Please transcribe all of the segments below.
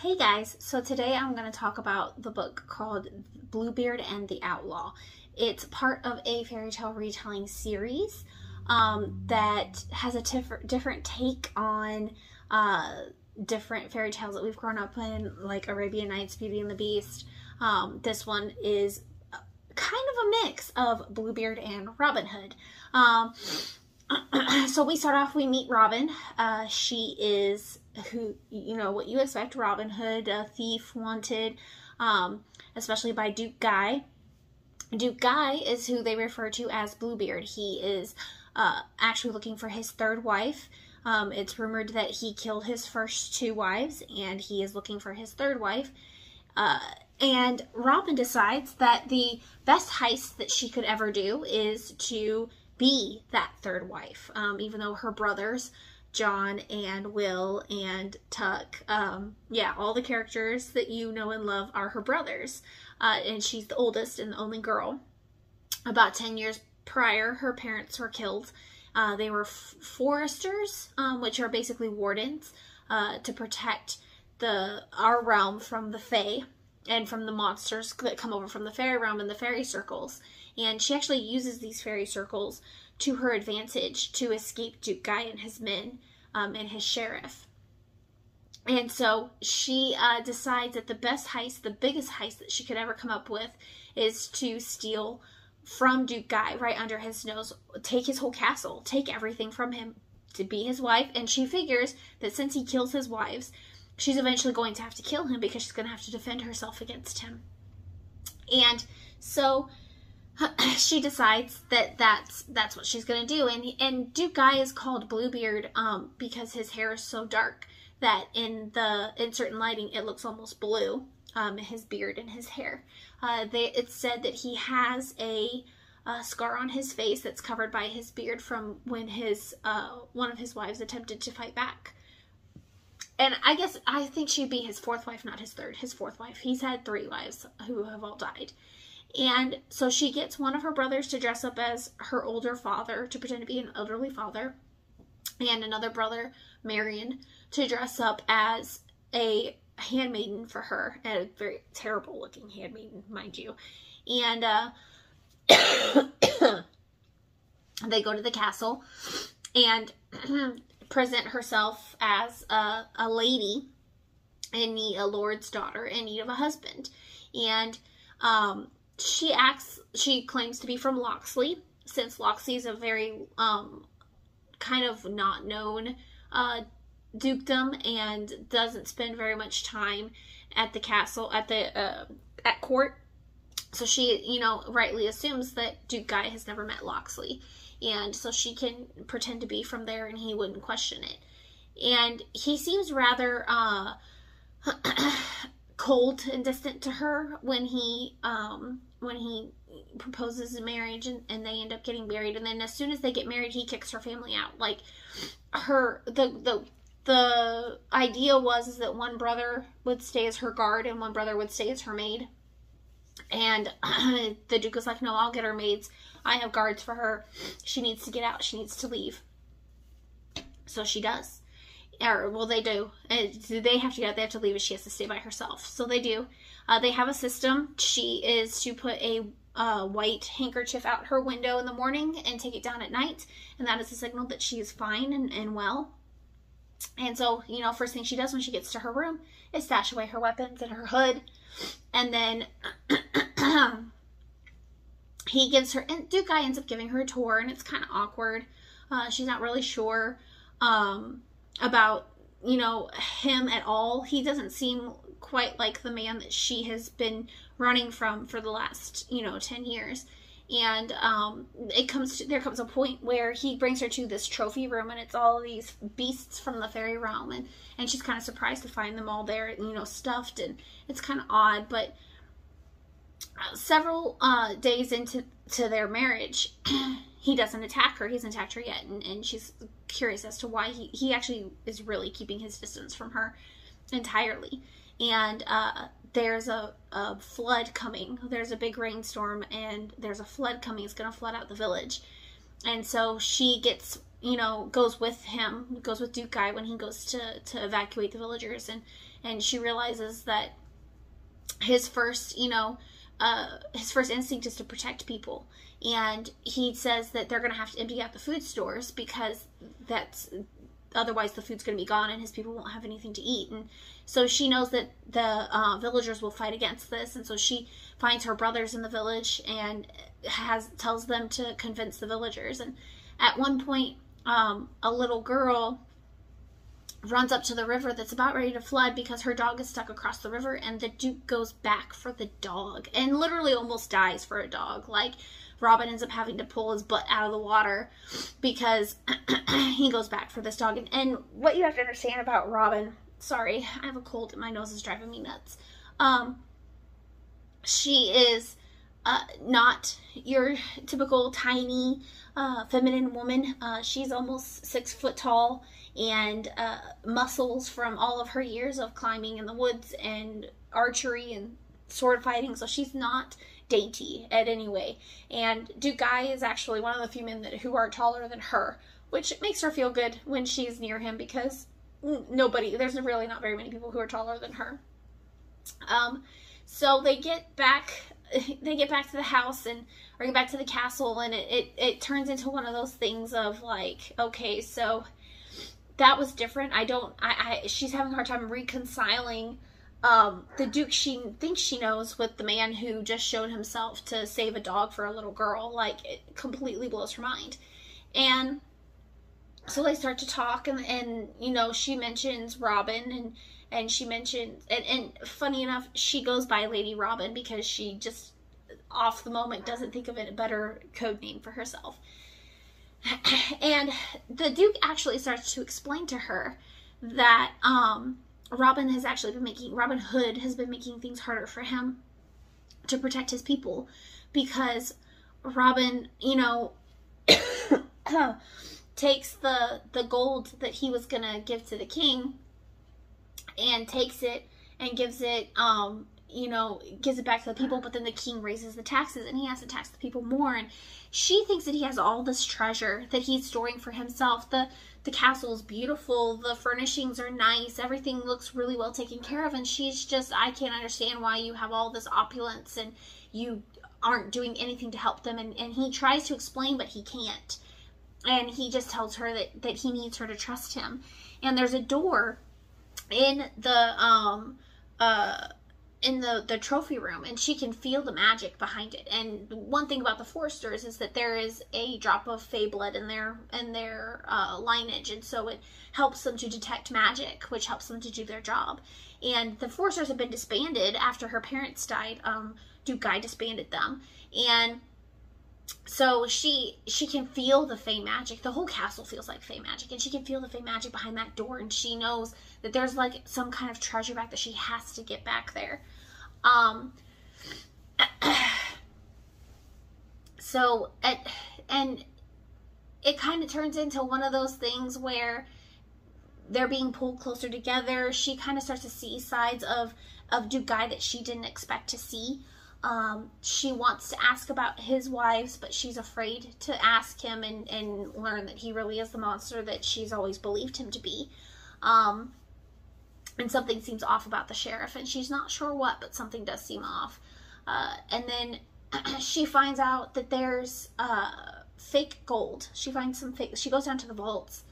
Hey guys, so today I'm going to talk about the book called Bluebeard and the Outlaw. It's part of a fairy tale retelling series that has a different take on different fairy tales that we've grown up in, like Arabian Nights, Beauty and the Beast. This one is kind of a mix of Bluebeard and Robin Hood. So we start off, we meet Robin. She is what you expect, Robin Hood, a thief, wanted, especially by Duke Guy. Duke Guy is who they refer to as Bluebeard. He is actually looking for his third wife. It's rumored that he killed his first two wives, and he is looking for his third wife. And Robin decides that the best heist that she could ever do is to be that third wife, even though her brothers, John and Will and Tuck, all the characters that you know and love are her brothers, and she's the oldest and the only girl. About 10 years prior, her parents were killed. They were foresters, which are basically wardens, to protect our realm from the Fae and from the monsters that come over from the fairy realm and the fairy circles. And she actually uses these fairy circles to her advantage to escape Duke Guy and his men, and his sheriff. And so she decides that the best heist, the biggest heist that she could ever come up with, is to steal from Duke Guy right under his nose, take his whole castle, take everything from him to be his wife. And she figures that since he kills his wives, she's eventually going to have to kill him because she's going to have to defend herself against him. And so she decides that that's what she's going to do. And Duke Guy is called Bluebeard because his hair is so dark that in certain lighting it looks almost blue, his beard and his hair. It's said that he has a scar on his face that's covered by his beard from when one of his wives attempted to fight back. And I think she'd be his fourth wife, not his third, his fourth wife. He's had 3 wives who have all died. And so she gets one of her brothers to dress up as her older father, to pretend to be an elderly father, and another brother, Marion, to dress up as a handmaiden for her, a very terrible looking handmaiden, mind you. And they go to the castle and present herself as a lady in need, a lord's daughter in need of a husband. And she claims to be from Locksley, since Locksley is a very kind of not known dukedom and doesn't spend very much time at the castle, at court. So she, rightly assumes that Duke Guy has never met Locksley. And so she can pretend to be from there and he wouldn't question it. And he seems rather cold and distant to her when he proposes marriage, and they end up getting married. And then as soon as they get married, he kicks her family out. Like, the idea was that one brother would stay as her guard and one brother would stay as her maid. And the Duke was like, no, I'll get her maids. I have guards for her. She needs to get out. She needs to leave. So she does. Or, well, they do. They have to get out. They have to leave, and she has to stay by herself. So they do. They have a system. She is to put a white handkerchief out her window in the morning and take it down at night. And that is a signal that she is fine and well. And so, first thing she does when she gets to her room is stash away her weapons and her hood. And then he gives her, and Duke Guy ends up giving her a tour, and it's kind of awkward. She's not really sure about, him at all. He doesn't seem quite like the man that she has been running from for the last, 10 years. And there comes a point where he brings her to this trophy room, and it's all these beasts from the fairy realm, and she's kind of surprised to find them all there, stuffed, and it's kind of odd. But several days into their marriage, he doesn't attack her. He hasn't attacked her yet, and she's curious as to why he actually is really keeping his distance from her entirely. And there's a flood coming. There's a big rainstorm, and there's a flood coming. It's going to flood out the village. And so she gets you know, goes with Duke Guy when he goes to evacuate the villagers, and she realizes that his first, you know, his first instinct is to protect people. And he says that they're going to have to empty out the food stores because otherwise the food's going to be gone and his people won't have anything to eat. And so she knows that the villagers will fight against this. And so she finds her brothers in the village and tells them to convince the villagers. And at one point, a little girl runs up to the river that's about ready to flood because her dog is stuck across the river, and the Duke goes back for the dog and literally almost dies for a dog. Like, Robin ends up having to pull his butt out of the water because he goes back for this dog. And what you have to understand about Robin, sorry, I have a cold and my nose is driving me nuts. She is not your typical tiny, feminine woman. She's almost 6 foot tall and muscles from all of her years of climbing in the woods and archery and sword fighting. So she's not dainty at any way. And Duke Guy is actually one of the few men who are taller than her, which makes her feel good when she's near him because there's really not very many people who are taller than her. So they get back to the house or get back to the castle, and it turns into one of those things of like, okay, so that was different. She's having a hard time reconciling the Duke she thinks she knows with the man who just showed himself to save a dog for a little girl. Like, it completely blows her mind. And so they start to talk, and you know, she mentions Robin, and she mentions, and funny enough, she goes by Lady Robin because she just, off the moment, doesn't think of it a better code name for herself. And the Duke actually starts to explain to her that Robin Hood has been making things harder for him to protect his people, because Robin, you know, takes the gold that he was gonna give to the king and takes it and gives it gives it back to the people, but then the king raises the taxes and he has to tax the people more. And she thinks that he has all this treasure that he's storing for himself. The castle is beautiful, the furnishings are nice, everything looks really well taken care of, and she's just, I can't understand why you have all this opulence and you aren't doing anything to help them. And he tries to explain, but he can't. And he just tells her that he needs her to trust him. And there's a door in the trophy room, and she can feel the magic behind it. And one thing about the Forresters is that there is a drop of Fey blood in their lineage, and so it helps them to detect magic, which helps them to do their job. And the Forresters have been disbanded after her parents died. Duke Guy disbanded them, and so she can feel the Fey magic. The whole castle feels like Fey magic, and she can feel the Fey magic behind that door, and she knows that there's like some kind of treasure back that she has to get back there. And it kind of turns into one of those things where they're being pulled closer together. She kind of starts to see sides of Duke Guy that she didn't expect to see. She wants to ask about his wives, but she's afraid to ask him and learn that he really is the monster that she's always believed him to be. And something seems off about the sheriff, and she's not sure what, but something does seem off. And then she finds out that there's fake gold. She finds some fake. She goes down to the vaults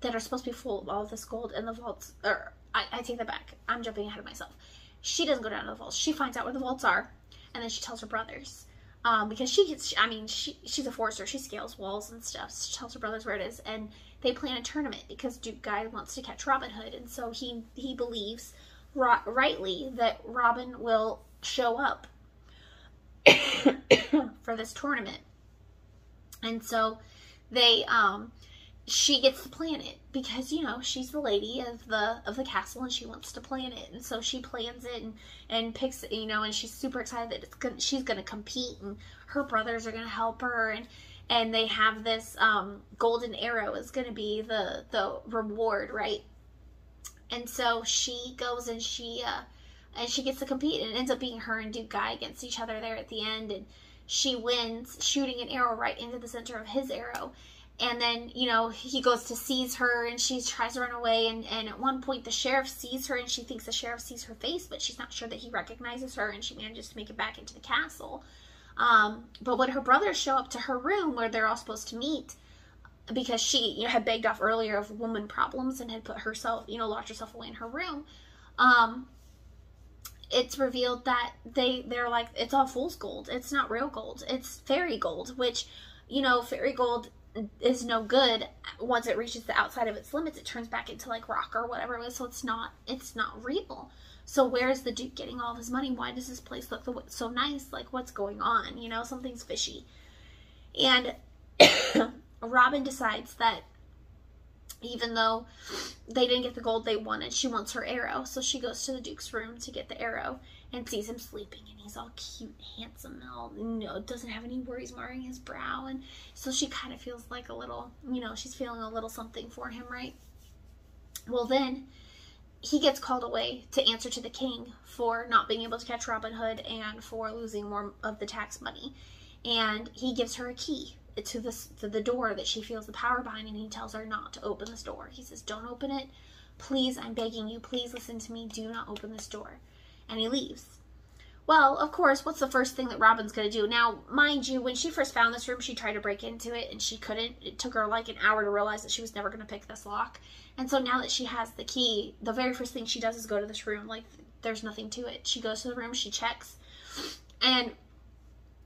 that are supposed to be full of all of this gold, and the vaults, I take that back. I'm jumping ahead of myself. She doesn't go down to the vaults. She finds out where the vaults are, and then she tells her brothers. Because she's a Forrester. She scales walls and stuff. So she tells her brothers where it is, and they plan a tournament because Duke Guy wants to catch Robin Hood, and so he believes rightly that Robin will show up for this tournament. And so she gets to plan it because, you know, she's the lady of the castle and she wants to plan it. And so she plans it and picks it, you know, and she's super excited that she's going to compete, and her brothers are going to help her, and they have this golden arrow is going to be the reward, right? And so she goes and she gets to compete, and it ends up being her and Duke Guy against each other there at the end, and she wins shooting an arrow right into the center of his arrow. And then, you know, he goes to seize her, and she tries to run away. And at one point, the sheriff sees her, and she thinks the sheriff sees her face, but she's not sure that he recognizes her, and she manages to make it back into the castle. But when her brothers show up to her room where they're all supposed to meet, because she, you know, had begged off earlier of woman problems and had put herself, you know, locked herself away in her room, it's revealed that they're like, it's all fool's gold. It's not real gold. It's fairy gold, which, you know, fairy gold is no good. Once it reaches the outside of its limits, it turns back into like rock or whatever it was. So it's not real. So where is the Duke getting all of his money? Why does this place look so nice? Like, what's going on? You know, something's fishy. And Robin decides that even though they didn't get the gold they wanted, she wants her arrow. So she goes to the Duke's room to get the arrow and sees him sleeping, and he's all cute, handsome, and all, you know, doesn't have any worries marring his brow. And so she kind of feels like a little, you know, she's feeling a little something for him, right? Well, then he gets called away to answer to the king for not being able to catch Robin Hood and for losing more of the tax money. And he gives her a key to the door that she feels the power behind, and he tells her not to open this door. He says, don't open it. Please, I'm begging you. Please listen to me. Do not open this door. And he leaves. Well, of course, what's the first thing that Robin's going to do? Now, mind you, when she first found this room, she tried to break into it, and she couldn't. It took her like an hour to realize that she was never going to pick this lock. And so now that she has the key, the very first thing she does is go to this room. Like, there's nothing to it. She goes to the room, she checks, and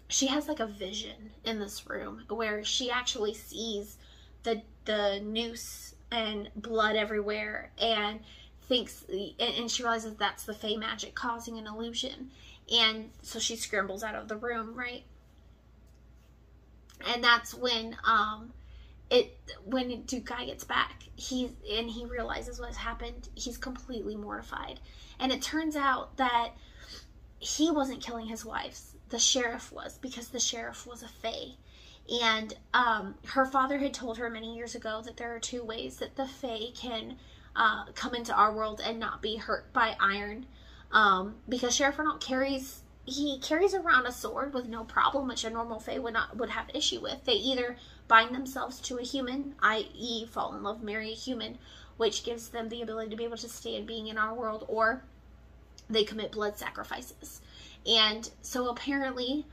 she has like a vision in this room where she actually sees the noose and blood everywhere, and thinks, and she realizes that's the Fey magic causing an illusion. And so she scrambles out of the room, right? And that's when when Duke Guy gets back, he realizes what has happened. He's completely mortified. And it turns out that he wasn't killing his wives. The sheriff was, because the sheriff was a Fey. And her father had told her many years ago that there are two ways that the Fey can come into our world and not be hurt by iron. Because Sheriff Renault carries around a sword with no problem, which a normal Fey would have issue with. They either bind themselves to a human, i.e. fall in love, marry a human, which gives them the ability to be able to stand being in our world, or they commit blood sacrifices. And so apparently,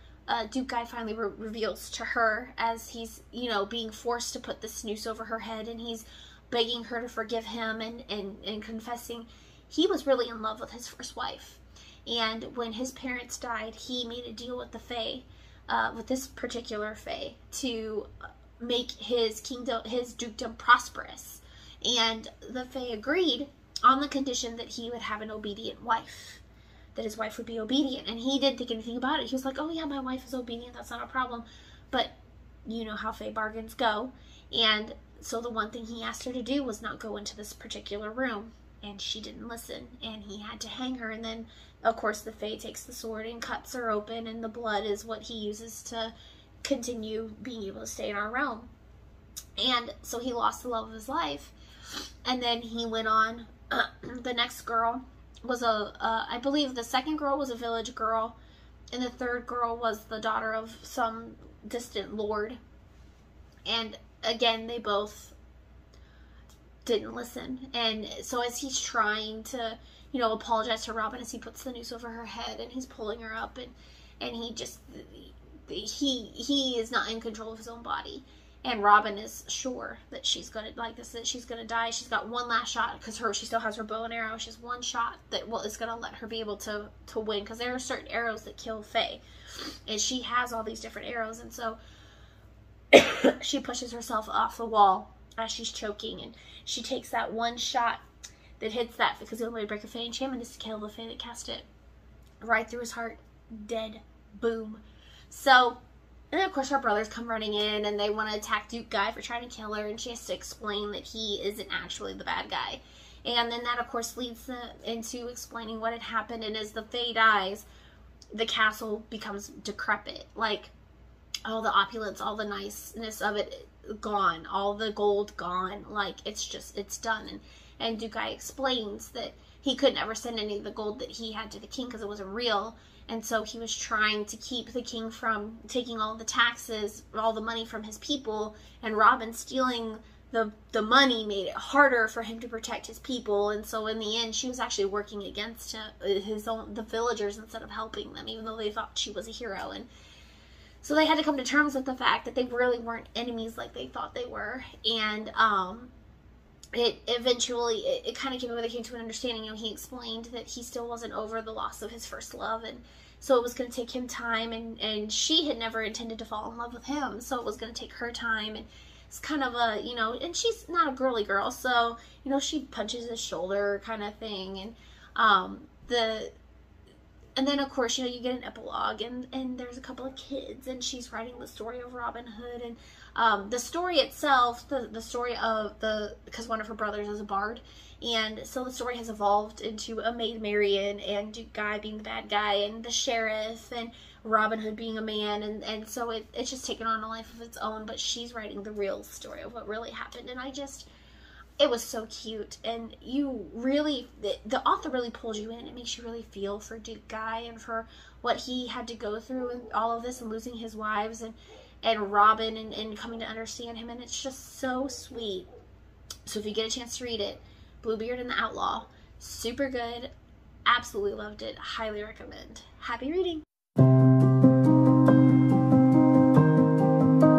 Duke Guy finally reveals to her, as he's, you know, being forced to put this noose over her head, and he's begging her to forgive him and confessing, he was really in love with his first wife. And when his parents died, he made a deal with the Fae, with this particular Fae, to make his kingdom, his dukedom, prosperous. And the Fae agreed on the condition that he would have an obedient wife, that his wife would be obedient. And he didn't think anything about it. He was like, oh yeah, my wife is obedient, that's not a problem. But you know how Fae bargains go. And so the one thing he asked her to do was not go into this particular room. And she didn't listen, and he had to hang her. And then, of course, the Fae takes the sword and cuts her open, and the blood is what he uses to continue being able to stay in our realm. And so he lost the love of his life. And then he went on. The next girl was I believe the second girl was a village girl, and the third girl was the daughter of some distant lord. And again, they both didn't listen. And so as he's trying to, you know, apologize to Robin, as he puts the noose over her head and he's pulling her up, and he just, he is not in control of his own body. And Robin is sure that she's gonna, like this, that she's gonna die. She's got one last shot, because she still has her bow and arrow. She has one shot that is gonna let her be able to win, because there are certain arrows that kill Fae, and she has all these different arrows. And so she pushes herself off the wall as she's choking, and she takes that one shot that hits that, because the only way to break a Fae enchantment is to kill the Fae that cast it, right through his heart. Dead. Boom. So, and then of course her brothers come running in, and they want to attack Duke Guy for trying to kill her, and she has to explain that he isn't actually the bad guy. And then that of course leads into explaining what had happened. And as the Fae dies, the castle becomes decrepit. Like, all the opulence, all the niceness of it gone, all the gold gone. Like, it's done. And Duke Guy explains that he could never send any of the gold that he had to the king because it wasn't real. And so he was trying to keep the king from taking all the taxes, all the money from his people, and Robin stealing the money made it harder for him to protect his people. And so in the end, she was actually working against the villagers instead of helping them, even though they thought she was a hero. And so they had to come to terms with the fact that they really weren't enemies like they thought they were. And it eventually kind of came to an understanding. You know, he explained that he still wasn't over the loss of his first love, and so it was going to take him time, and she had never intended to fall in love with him, so it was going to take her time. And it's kind of a, you know, and she's not a girly girl, so, you know, she punches his shoulder kind of thing. And and then, of course, you know, you get an epilogue, and there's a couple of kids, and she's writing the story of Robin Hood. And the story itself, the story of because one of her brothers is a bard, and so the story has evolved into a Maid Marian, and Duke Guy being the bad guy, and the sheriff, and Robin Hood being a man, and so it's just taken on a life of its own, but she's writing the real story of what really happened. And it was so cute, and the author really pulls you in. It makes you really feel for Duke Guy and for what he had to go through and all of this, and losing his wives and Robin, and coming to understand him, and it's just so sweet. So if you get a chance to read it, Bluebeard and the Outlaw, super good, absolutely loved it, highly recommend. Happy reading!